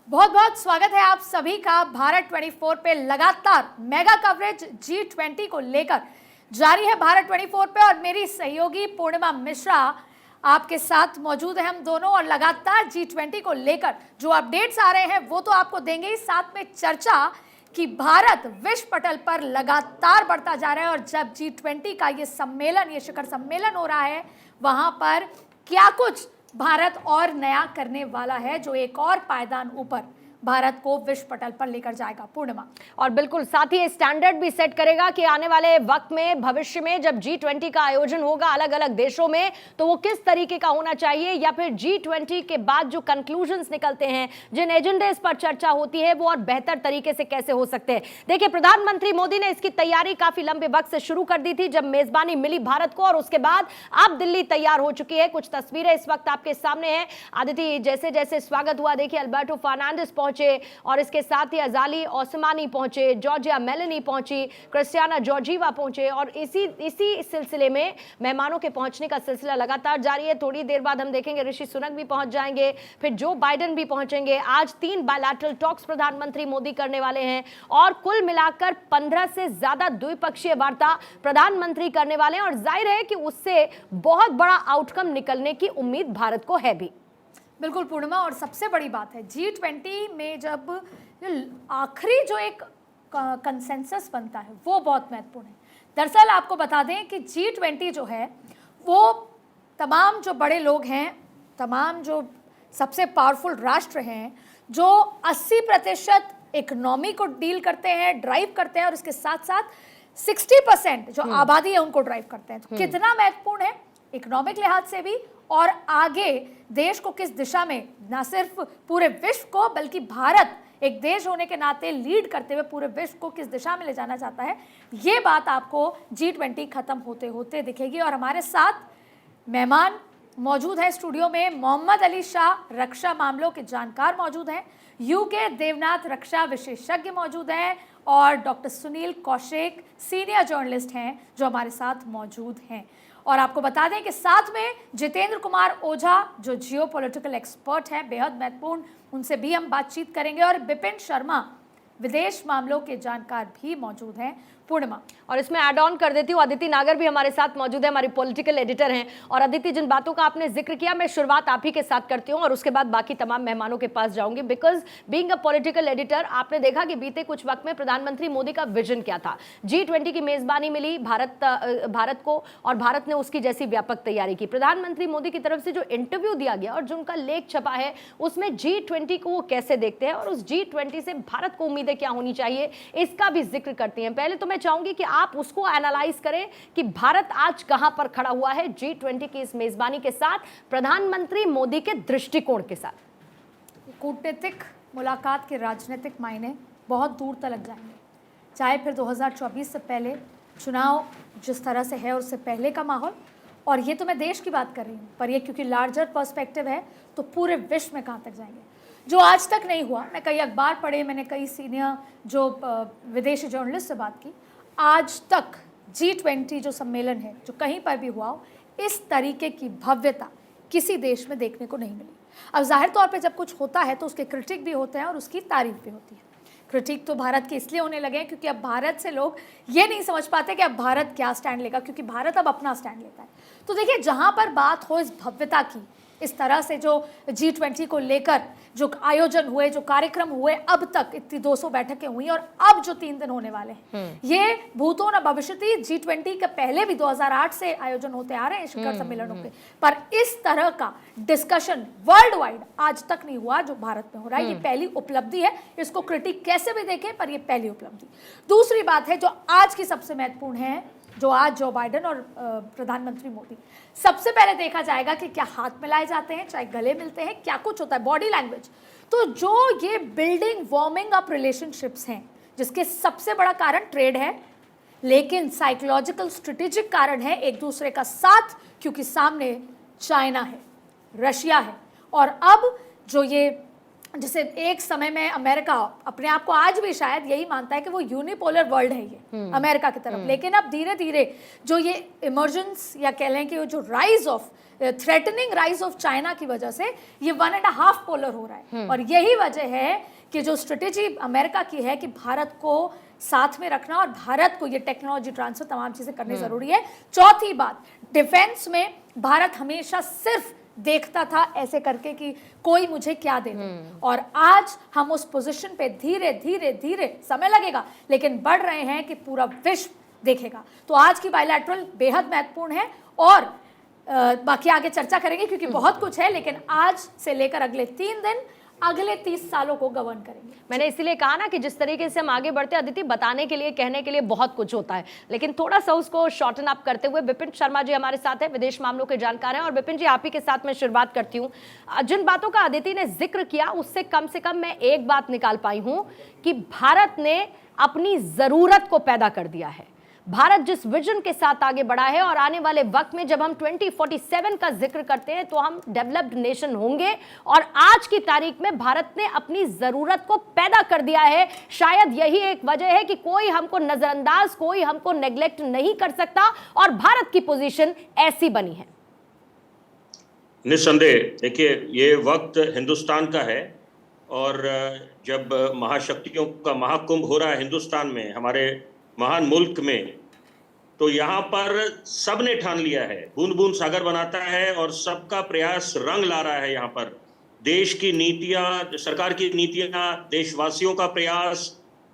बहुत बहुत स्वागत है आप सभी का भारत 24 पे। लगातार मेगा कवरेज G20 को लेकर जारी है भारत 24 पे और मेरी सहयोगी पूर्णिमा मिश्रा आपके साथ मौजूद है। हम दोनों और लगातार G20 को लेकर जो अपडेट्स आ रहे हैं वो तो आपको देंगे ही, साथ में चर्चा कि भारत विश्व पटल पर लगातार बढ़ता जा रहा है और जब G20 का ये सम्मेलन, ये शिखर सम्मेलन हो रहा है, वहां पर क्या कुछ भारत और नया करने वाला है जो एक और पायदान ऊपर भारत को विश्व पटल पर लेकर जाएगा। पूर्णिमा, और बिल्कुल साथ ही स्टैंडर्ड भी सेट करेगा कि आने वाले वक्त में, भविष्य में जब G20 का आयोजन होगा अलग अलग देशों में, तो वो किस तरीके का होना चाहिए, या फिर G20 के बाद जो कंक्लूजन्स निकलते हैं, जिन एजेंडेस पर चर्चा होती है, वो और बेहतर तरीके से कैसे हो सकते हैं। देखिए, प्रधानमंत्री मोदी ने इसकी तैयारी काफी लंबे वक्त से शुरू कर दी थी जब मेजबानी मिली भारत को, और उसके बाद अब दिल्ली तैयार हो चुकी है। कुछ तस्वीरें इस वक्त आपके सामने हैं। आदिति, जैसे जैसे स्वागत हुआ, देखिए अल्बर्टो फर्नांडिस पहुंचे और इसके साथ ही अजाली ओस्मानी पहुंचे, जॉर्जिया मेलेनी पहुंची, क्रिस्टियाना जॉर्जीवा पहुंचे, और इसी सिलसिले में मेहमानों के पहुंचने का सिलसिला लगातार जारी है। थोड़ी देर बाद हम देखेंगे ऋषि सुनक भी पहुंच जाएंगे, फिर जो बाइडेन भी पहुंचेंगे। आज 3 बायलैटरल टॉक्स प्रधानमंत्री मोदी करने वाले हैं और कुल मिलाकर 15 से ज्यादा द्विपक्षीय वार्ता प्रधानमंत्री करने वाले हैं, और जाहिर है कि उससे बहुत बड़ा आउटकम निकलने की उम्मीद भारत को है भी। बिल्कुल पूर्णिमा, और सबसे बड़ी बात है G20 में जब आखिरी जो एक कंसेंसस बनता है वो बहुत महत्वपूर्ण है। दरअसल आपको बता दें कि G20 जो है वो तमाम जो बड़े लोग हैं, तमाम जो सबसे पावरफुल राष्ट्र हैं, जो 80% इकोनॉमी को डील करते हैं, ड्राइव करते हैं, और इसके साथ साथ 60% जो आबादी है उनको ड्राइव करते हैं। तो कितना महत्वपूर्ण है इकोनॉमिक लिहाज से भी, और आगे देश को किस दिशा में, ना सिर्फ पूरे विश्व को बल्कि भारत एक देश होने के नाते लीड करते हुए पूरे विश्व को किस दिशा में ले जाना चाहता है, ये बात आपको G20 खत्म होते होते दिखेगी। और हमारे साथ मेहमान मौजूद है स्टूडियो में। मोहम्मद अली शाह, रक्षा मामलों के जानकार मौजूद हैं। यूके देवनाथ, रक्षा विशेषज्ञ मौजूद हैं। और doctor Sunil Kaushik, senior journalist हैं, जो हमारे साथ मौजूद हैं। और आपको बता दें कि साथ में जितेंद्र कुमार ओझा, जो जियोपॉलिटिकल एक्सपर्ट हैं, बेहद महत्वपूर्ण, उनसे भी हम बातचीत करेंगे। और विपिन शर्मा, विदेश मामलों के जानकार भी मौजूद हैं। पूर्णिमा, और इसमें ऐड ऑन कर देती हूँ, अदिति नागर भी हमारे साथ मौजूद है, हमारी पॉलिटिकल एडिटर हैं। और अदिति, जिन बातों का आपने जिक्र किया, मैं शुरुआत आप ही के साथ करती हूँ और उसके बाद बाकी तमाम मेहमानों के पास जाऊंगी। Because being a political editor, आपने देखा कि बीते कुछ वक्त में प्रधानमंत्री मोदी का विजन क्या था। G20 की मेजबानी मिली भारत को, और भारत ने उसकी जैसी व्यापक तैयारी की। प्रधानमंत्री मोदी की तरफ से जो इंटरव्यू दिया गया और जो उनका लेख छपा है, उसमें G20 को वो कैसे देखते हैं और उस G20 से भारत को उम्मीदें क्या होनी चाहिए, इसका भी जिक्र करती हैं। पहले तो मैं चाहूंगी कि आप उसको एनालाइज करें कि भारत आज कहां पर खड़ा हुआ है G20 की इस मेजबानी के साथ, प्रधानमंत्री मोदी के दृष्टिकोण के साथ। कूटनीतिक मुलाकात के राजनीतिक मायने बहुत दूर तक जाएंगे, चाहे फिर 2024 से पहले चुनाव जिस तरह से है, उससे पहले का माहौल। और ये तो मैं देश की बात कर रही हूँ, पर ये क्योंकि लार्जर पर्सपेक्टिव है तो पूरे विश्व में कहाँ तक जाएंगे, जो आज तक नहीं हुआ। मैं कई अखबार पढ़े, मैंने कई सीनियर जो विदेशी जर्नलिस्ट से बात की। आज तक G20 जो सम्मेलन है, जो कहीं पर भी हुआ हो, इस तरीके की भव्यता किसी देश में देखने को नहीं मिली। अब जाहिर तौर पे जब कुछ होता है तो उसके क्रिटिक भी होते हैं और उसकी तारीफ भी होती है। क्रिटिक तो भारत के इसलिए होने लगे हैं क्योंकि अब भारत से लोग ये नहीं समझ पाते कि अब भारत क्या स्टैंड लेगा, क्योंकि भारत अब अपना स्टैंड लेता है। तो देखिए, जहाँ पर बात हो इस भव्यता की, इस तरह से जो G20 को लेकर जो आयोजन हुए, जो कार्यक्रम हुए, अब तक इतनी 200 बैठकें हुई और अब जो 3 दिन होने वाले हैं, ये भूतो न भविष्यति। G20 के पहले भी 2008 से आयोजन होते आ रहे हैं शिखर सम्मेलनों पे, पर इस तरह का डिस्कशन वर्ल्ड वाइड आज तक नहीं हुआ जो भारत में हो रहा है। ये पहली उपलब्धि है, इसको क्रिटिक कैसे भी देखें, पर ये पहली उपलब्धि। दूसरी बात है जो आज की सबसे महत्वपूर्ण है, जो आज जो बाइडेन और प्रधानमंत्री मोदी, सबसे पहले देखा जाएगा कि क्या हाथ मिलाए जाते हैं, चाहे गले मिलते हैं, क्या कुछ होता है, बॉडी लैंग्वेज। तो जो ये बिल्डिंग, वार्मिंग अप रिलेशनशिप्स हैं, जिसके सबसे बड़ा कारण ट्रेड है, लेकिन साइकोलॉजिकल स्ट्रेटेजिक कारण है एक दूसरे का साथ, क्योंकि सामने चाइना है, रशिया है, और अब जो ये जैसे एक समय में अमेरिका अपने आप को आज भी शायद यही मानता है कि वो यूनिपोलर वर्ल्ड है ये अमेरिका की तरफ, लेकिन अब धीरे धीरे जो ये इमर्जेंस या कह लें कि जो rise of threatening rise of China की वजह से ये 1.5 पोलर हो रहा है। और यही वजह है कि जो स्ट्रेटेजी अमेरिका की है कि भारत को साथ में रखना और भारत को ये टेक्नोलॉजी ट्रांसफर तमाम चीजें करनी जरूरी है। चौथी बात, डिफेंस में भारत हमेशा सिर्फ देखता था ऐसे करके कि कोई मुझे क्या दे दे, और आज हम उस पोजीशन पे धीरे धीरे धीरे, समय लगेगा लेकिन बढ़ रहे हैं कि पूरा विश्व देखेगा। तो आज की बायलैटरल बेहद महत्वपूर्ण है और बाकी आगे चर्चा करेंगे क्योंकि बहुत कुछ है, लेकिन आज से लेकर अगले 3 दिन अगले 30 सालों को गवर्न करेंगे। मैंने इसीलिए कहा ना कि जिस तरीके से हम आगे बढ़ते हैं अदिति, बताने के लिए कहने के लिए बहुत कुछ होता है, लेकिन थोड़ा सा उसको शॉर्टन अप करते हुए विपिन शर्मा जी हमारे साथ हैं, विदेश मामलों के जानकार हैं। और विपिन जी, आप ही के साथ मैं शुरुआत करती हूँ। जिन बातों का अदिति ने जिक्र किया उससे कम से कम मैं एक बात निकाल पाई हूँ कि भारत ने अपनी जरूरत को पैदा कर दिया है। भारत जिस विजन के साथ आगे बढ़ा है और आने वाले वक्त में जब हम 2047 का जिक्र करते हैं तो हम डेवलप्ड नेशन होंगे, और आज की तारीख में भारत ने अपनी जरूरत को पैदा कर दिया है। शायद यही एक वजह है कि कोई हमको नजरअंदाज, कोई हमको नेग्लेक्ट नहीं कर सकता, और भारत की पोजीशन ऐसी बनी है। निस्संदेह देखिए, ये वक्त हिंदुस्तान का है, और जब महाशक्तियों का महाकुंभ हो रहा है हिंदुस्तान में, हमारे महान मुल्क में, तो यहाँ पर सब ने ठान लिया है, बूंद बूंद सागर बनाता है और सबका प्रयास रंग ला रहा है। यहाँ पर देश की नीतियाँ, सरकार की नीतियाँ, देशवासियों का प्रयास,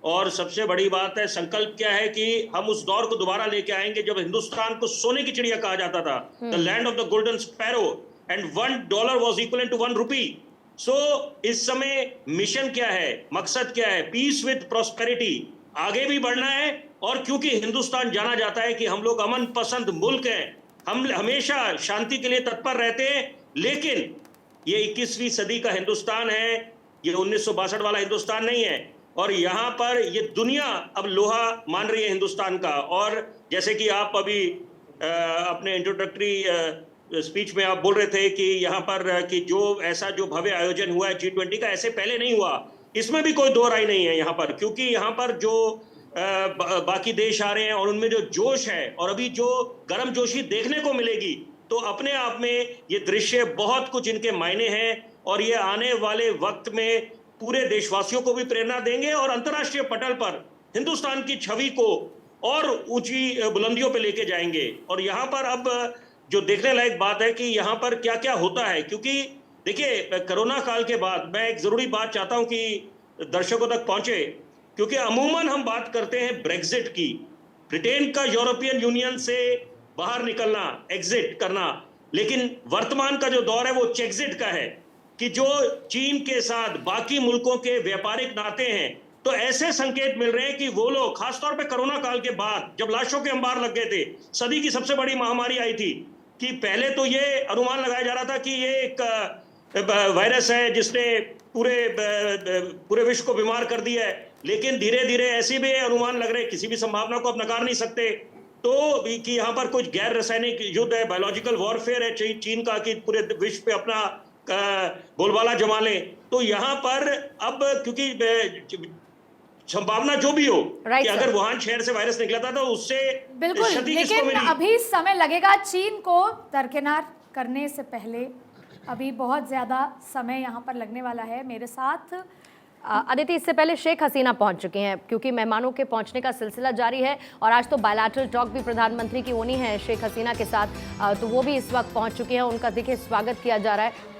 और सबसे बड़ी बात है संकल्प क्या है कि हम उस दौर को दोबारा लेके आएंगे जब हिंदुस्तान को सोने की चिड़िया कहा जाता था, the land of the golden sparrow, and $1 was equal to 1 rupee. So इस समय मिशन क्या है, मकसद क्या है? पीस विद प्रॉस्पेरिटी, आगे भी बढ़ना है। और क्योंकि हिंदुस्तान जाना जाता है कि हम लोग अमन पसंद मुल्क हैं, हम हमेशा शांति के लिए तत्पर रहते हैं, लेकिन ये 21वीं सदी का हिंदुस्तान है, ये 1962 वाला हिंदुस्तान नहीं है। और यहाँ पर ये दुनिया अब लोहा मान रही है हिंदुस्तान का। और जैसे कि आप अभी अपने इंट्रोडक्टरी स्पीच में आप बोल रहे थे कि यहाँ पर कि जो ऐसा जो भव्य आयोजन हुआ है G20 का, ऐसे पहले नहीं हुआ, इसमें भी कोई दो राय नहीं है यहाँ पर, क्योंकि यहाँ पर जो बाकी देश आ रहे हैं और उनमें जो जोश है और अभी जो गर्मजोशी देखने को मिलेगी, तो अपने आप में ये दृश्य बहुत कुछ इनके मायने हैं, और ये आने वाले वक्त में पूरे देशवासियों को भी प्रेरणा देंगे और अंतर्राष्ट्रीय पटल पर हिंदुस्तान की छवि को और ऊंची बुलंदियों पे लेके जाएंगे। और यहाँ पर अब जो देखने लायक बात है कि यहाँ पर क्या क्या होता है, क्योंकि देखिए कोरोना काल के बाद मैं एक जरूरी बात चाहता हूँ कि दर्शकों तक पहुंचे, क्योंकि अमूमन हम बात करते हैं ब्रेक्जिट की, ब्रिटेन का यूरोपियन यूनियन से बाहर निकलना, एग्जिट करना, लेकिन वर्तमान का जो दौर है वो चेक्जिट का है कि जो चीन के साथ बाकी मुल्कों के व्यापारिक नाते हैं, तो ऐसे संकेत मिल रहे हैं कि वो लोग, खासतौर पे कोरोना काल के बाद जब लाशों के अंबार लग गए थे, सदी की सबसे बड़ी महामारी आई थी, कि पहले तो ये अनुमान लगाया जा रहा था कि ये एक वायरस है जिसने पूरे विश्व को बीमार कर दिया है, लेकिन धीरे धीरे ऐसे भी अनुमान लग रहे हैं, किसी भी संभावना को अब नकार नहीं सकते, तो कि यहाँ पर कुछ गैर रासायनिक युद्ध है, बायोलॉजिकल वॉरफेयर है चीन का, कि पूरे विश्व पे अपना बोलबाला जमा लें। तो यहाँ पर अब क्योंकि संभावना जो भी हो कि अगर वुहान शहर से वायरस निकला था तो उससे बिल्कुल, लेकिन अभी समय लगेगा चीन को दरकिनार करने से पहले, अभी बहुत ज़्यादा समय यहाँ पर लगने वाला है। मेरे साथ अदिति, इससे पहले शेख हसीना पहुंच चुके हैं, क्योंकि मेहमानों के पहुंचने का सिलसिला जारी है, और आज तो बायलैटरल टॉक भी प्रधानमंत्री की होनी है शेख हसीना के साथ, तो वो भी इस वक्त पहुंच चुके हैं। उनका देखिए स्वागत किया जा रहा है।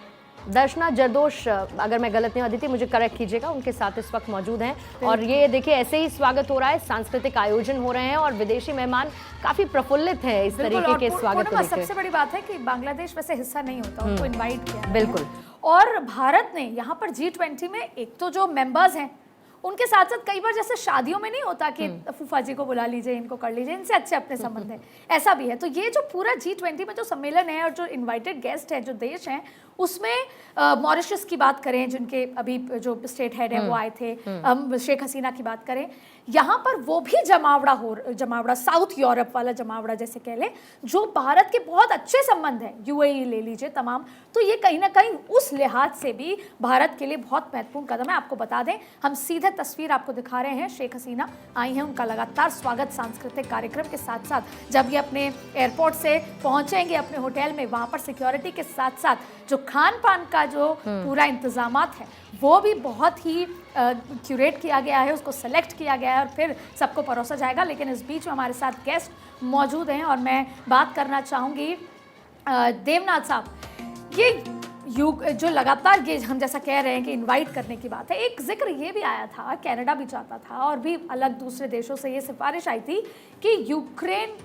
दर्शना जरदोश, अगर मैं गलत नहीं हूं अदिति मुझे करेक्ट कीजिएगा, उनके साथ इस वक्त मौजूद हैं, और ये देखिए ऐसे ही स्वागत हो रहा है, सांस्कृतिक आयोजन हो रहे हैं और विदेशी मेहमान काफी प्रफुल्लित हैं इस तरीके के स्वागत को लेकर। सबसे बड़ी बात है कि बांग्लादेश वैसे हिस्सा नहीं होता, उनको इनवाइट किया बिल्कुल, और भारत ने यहाँ पर G20 में एक तो जो मेंबर्स हैं उनके साथ साथ कई बार जैसे शादियों में नहीं होता कि फूफा जी को बुला लीजिए, इनको कर लीजिए, इनसे अच्छे अपने संबंध हैं, ऐसा भी है। तो ये जो पूरा G20 में जो सम्मेलन है और जो इन्वाइटेड गेस्ट है, जो देश हैं, उसमें मॉरिशस की बात करें, जिनके अभी जो स्टेट हेड है वो आए थे, हम शेख हसीना की बात करें, यहाँ पर वो भी जमावड़ा साउथ यूरोप वाला जमावड़ा जैसे कह लें, जो भारत के बहुत अच्छे संबंध हैं, UAE ले लीजिए तमाम, तो ये कहीं ना कहीं उस लिहाज से भी भारत के लिए बहुत महत्वपूर्ण कदम है। आपको बता दें, हम सीधे तस्वीर आपको दिखा रहे हैं, शेख हसीना आई हैं, उनका लगातार स्वागत सांस्कृतिक कार्यक्रम के साथ साथ जब ये अपने एयरपोर्ट से पहुंचेंगे अपने होटल में, वहाँ पर सिक्योरिटी के साथ साथ जो खान पान का जो पूरा इंतजामात है वो भी बहुत ही क्यूरेट किया गया है, उसको सेलेक्ट किया गया है और फिर सबको परोसा जाएगा। लेकिन इस बीच में हमारे साथ गेस्ट मौजूद हैं और मैं बात करना चाहूँगी देवनाथ साहब, ये जो लगातार ये हम जैसा कह रहे हैं कि इनवाइट करने की बात है, एक जिक्र ये भी आया था, कनाडा भी चाहता था और भी अलग दूसरे देशों से ये सिफारिश आई थी कि यूक्रेन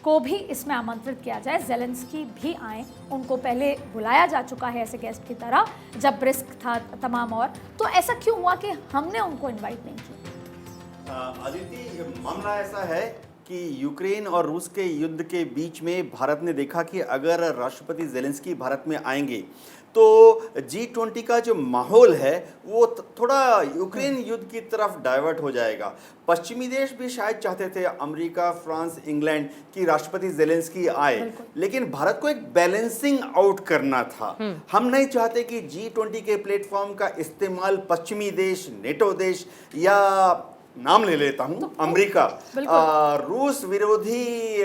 को भी इसमें आमंत्रित किया जाए, ज़ेलेंस्की भी आए, उनको पहले बुलाया जा चुका है ऐसे गेस्ट की तरह जब ब्रिस्क था तमाम, और तो ऐसा क्यों हुआ कि हमने उनको इनवाइट नहीं किया? अदिति, मामला ऐसा है कि यूक्रेन और रूस के युद्ध के बीच में भारत ने देखा कि अगर राष्ट्रपति ज़ेलेंस्की भारत में आएंगे तो G20 का जो माहौल है वो थोड़ा यूक्रेन युद्ध की तरफ डाइवर्ट हो जाएगा। पश्चिमी देश भी शायद चाहते थे, अमेरिका, फ्रांस, इंग्लैंड, की राष्ट्रपति ज़ेलेंस्की आए, लेकिन भारत को एक बैलेंसिंग आउट करना था। हम नहीं चाहते कि G20 के प्लेटफॉर्म का इस्तेमाल पश्चिमी देश, नेटो देश या नाम ले लेता हूं अमेरिका, रूस विरोधी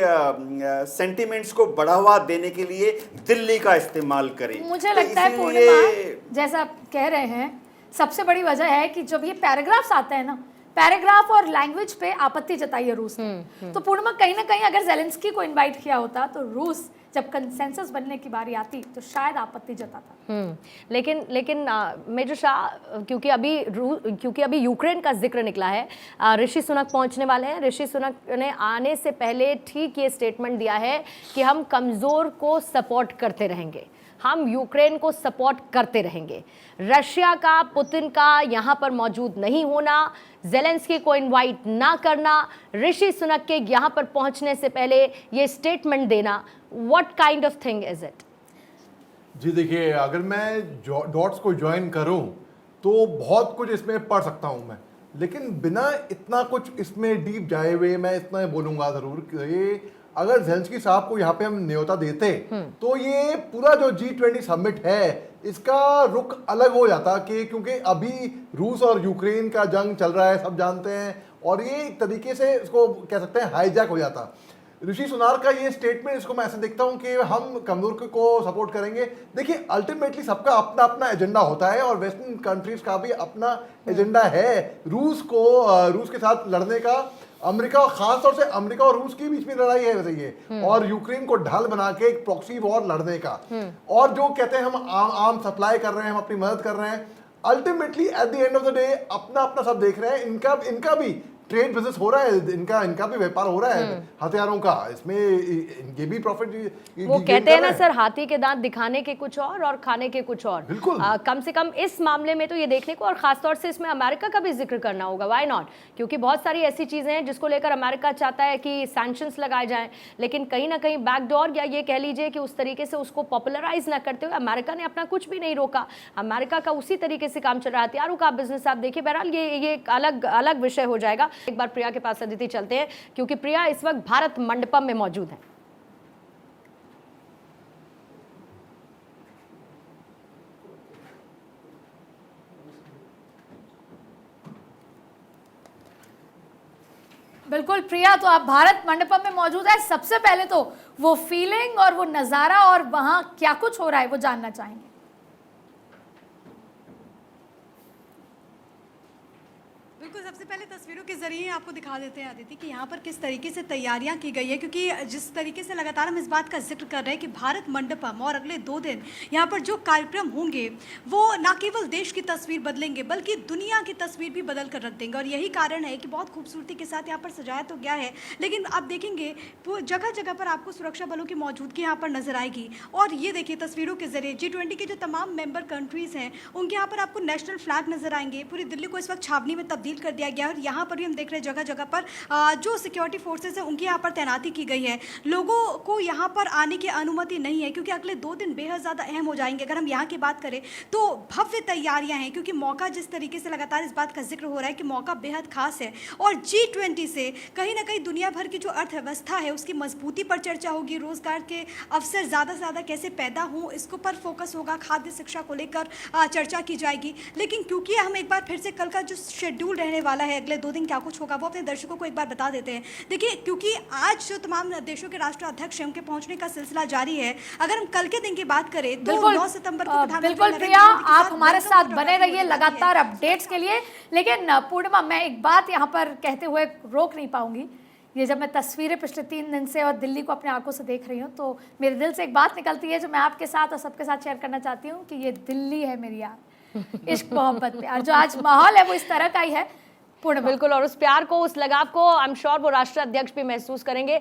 सेंटिमेंट्स को बढ़ावा देने के लिए दिल्ली का इस्तेमाल करे। मुझे लगता है पूर्णिमा, जैसा आप कह रहे हैं, सबसे बड़ी वजह है कि जब ये पैराग्राफ्स आते हैं ना, पैराग्राफ और लैंग्वेज पे आपत्ति जताई है रूस ने, तो पूर्णिमा कहीं ना कहीं अगर ज़ेलेंस्की को इनवाइट किया होता तो रूस जब कंसेंसस बनने की बारी आती तो शायद आपत्ति जताता। लेकिन मेजर शाह, क्योंकि अभी यूक्रेन का जिक्र निकला है, ऋषि सुनक पहुंचने वाले हैं। ऋषि सुनक ने आने से पहले ठीक ये स्टेटमेंट दिया है कि हम कमज़ोर को सपोर्ट करते रहेंगे, हम यूक्रेन को सपोर्ट करते रहेंगे। रशिया का, पुतिन का यहाँ पर मौजूद नहीं होना, ज़ेलेंस्की को इनवाइट ना करना, ऋषि सुनक के यहाँ पर पहुँचने से पहले ये स्टेटमेंट देना, what kind of thing is it? जी देखिए, अगर मैं डॉट्स को ज्वाइन करूं तो बहुत कुछ इसमें पढ़ सकता हूं मैं, लेकिन बिना इतना कुछ इसमें डीप जाए हुए मैं इतना बोलूँगा ज़रूर कि अगर ज़ेलेंस्की साहब को यहाँ पे हम न्योता देते तो ये पूरा जो G20 समिट है इसका रुख अलग हो जाता, कि क्योंकि अभी रूस और यूक्रेन का जंग चल रहा है, सब जानते हैं, और ये एक तरीके से इसको कह सकते हैं हाईजैक हो जाता। ऋषि सुनार का ये स्टेटमेंट, इसको मैं ऐसे देखता हूँ कि हम कमजोर को सपोर्ट करेंगे। देखिए, अल्टीमेटली सबका अपना अपना एजेंडा होता है और वेस्टर्न कंट्रीज का भी अपना एजेंडा है रूस के साथ लड़ने का। अमेरिका, खासतौर से अमेरिका और रूस के बीच में लड़ाई है वैसे ये, और यूक्रेन को ढाल बना के एक प्रॉक्सी वॉर लड़ने का। और जो कहते हैं हम आम सप्लाई कर रहे हैं, हम अपनी मदद कर रहे हैं, ultimately at the end of the day अपना अपना सब देख रहे हैं। इनका भी ट्रेड बिजनेस हो रहा है, इनका भी व्यापार हो रहा है हथियारों का, इसमें ये भी प्रॉफिट। वो कहते हैं ना सर, हाथी के दांत दिखाने के कुछ और खाने के कुछ और। बिल्कुल। कम से कम इस मामले में तो ये देखने को, और खासतौर से इसमें अमेरिका का भी जिक्र करना होगा, व्हाई नॉट, क्योंकि बहुत सारी ऐसी चीजें हैं जिसको लेकर अमेरिका चाहता है कि सैंक्शंस लगाए जाएं, लेकिन कहीं ना कहीं बैकडोर, या ये कह लीजिए कि उस तरीके से उसको पॉपुलराइज ना करते हुए अमेरिका ने अपना कुछ भी नहीं रोका। अमेरिका का उसी तरीके से काम चल रहा है, हथियारों का बिजनेस आप देखिए। बहरहाल ये एक अलग विषय हो जाएगा। एक बार प्रिया के पास अदिति चलते हैं, क्योंकि प्रिया इस वक्त भारत मंडपम में मौजूद है। बिल्कुल प्रिया, तो आप भारत मंडपम में मौजूद है। सबसे पहले तो वो फीलिंग और वो नज़ारा और वहां क्या कुछ हो रहा है वो जानना चाहेंगे। बिल्कुल, सबसे पहले तस्वीरों के जरिए आपको दिखा देते हैं आदित्य कि यहाँ पर किस तरीके से तैयारियां की गई है, क्योंकि जिस तरीके से लगातार हम इस बात का जिक्र कर रहे हैं कि भारत मंडपम और अगले 2 दिन यहाँ पर जो कार्यक्रम होंगे वो न केवल देश की तस्वीर बदलेंगे बल्कि दुनिया की तस्वीर भी बदल कर रख देंगे। और यही कारण है कि बहुत खूबसूरती के साथ यहाँ पर सजाया तो गया है, लेकिन आप देखेंगे जगह जगह पर आपको सुरक्षा बलों की मौजूदगी यहाँ पर नजर आएगी। और ये देखिए तस्वीरों के जरिए G20 के जो तमाम मेंबर कंट्रीज़ हैं उनके यहाँ पर आपको नेशनल फ्लैग नजर आएंगे। पूरी दिल्ली को इस वक्त छावनी में तब्दील तब्दील कर दिया गया है और यहाँ पर भी हम देख रहे हैं जगह जगह पर जो सिक्योरिटी फोर्सेज है उनकी यहाँ पर तैनाती की गई है। लोगों को यहाँ पर आने की अनुमति नहीं है क्योंकि अगले 2 दिन बेहद ज़्यादा अहम हो जाएंगे। अगर हम यहाँ की बात करें तो भव्य तैयारियां हैं, क्योंकि मौका जिस तरीके से लगातार इस बात का जिक्र हो रहा है कि मौका बेहद खास है और G20 से कहीं ना कहीं दुनिया भर की जो अर्थव्यवस्था है उसकी मजबूती पर चर्चा होगी, रोजगार के अवसर ज़्यादा से ज़्यादा कैसे पैदा हों इसको पर फोकस होगा, खाद्य शिक्षा को लेकर चर्चा की जाएगी। लेकिन क्योंकि हम एक बार फिर से कल का जो शेड्यूल रहने वाला है, अगले 2 दिन क्या कुछ होगा वो अपने दर्शकों को एक बार बता देते हैं। देखिए, क्योंकि आज जो तमाम देशों के राष्ट्राध्यक्ष हैं उनके पहुंचने का सिलसिला जारी है। अगर हम कल के दिन की बात करें तो 9 सितंबर को बिल्कुल प्रिया, आप हमारे साथ बने रहिए लगातार अपडेट्स के लिए। लेकिन पूर्णिमा, मैं एक बात यहाँ पर कहते हुए रोक नहीं पाऊंगी। ये जब मैं तस्वीरें पिछले 3 दिन से और दिल्ली को अपने आंखों से देख रही हूँ तो मेरे दिल से एक बात निकलती है जो मैं आपके साथ और सबके साथ शेयर करना चाहती हूँ कि ये दिल्ली है मेरी यार। इश्क मोहब्बत प्यार जो आज माहौल है वो इस तरह का ही है। पूर्णिमा, बिल्कुल, और उस प्यार को, उस लगाव को आई एम श्योर वो राष्ट्राध्यक्ष भी महसूस करेंगे।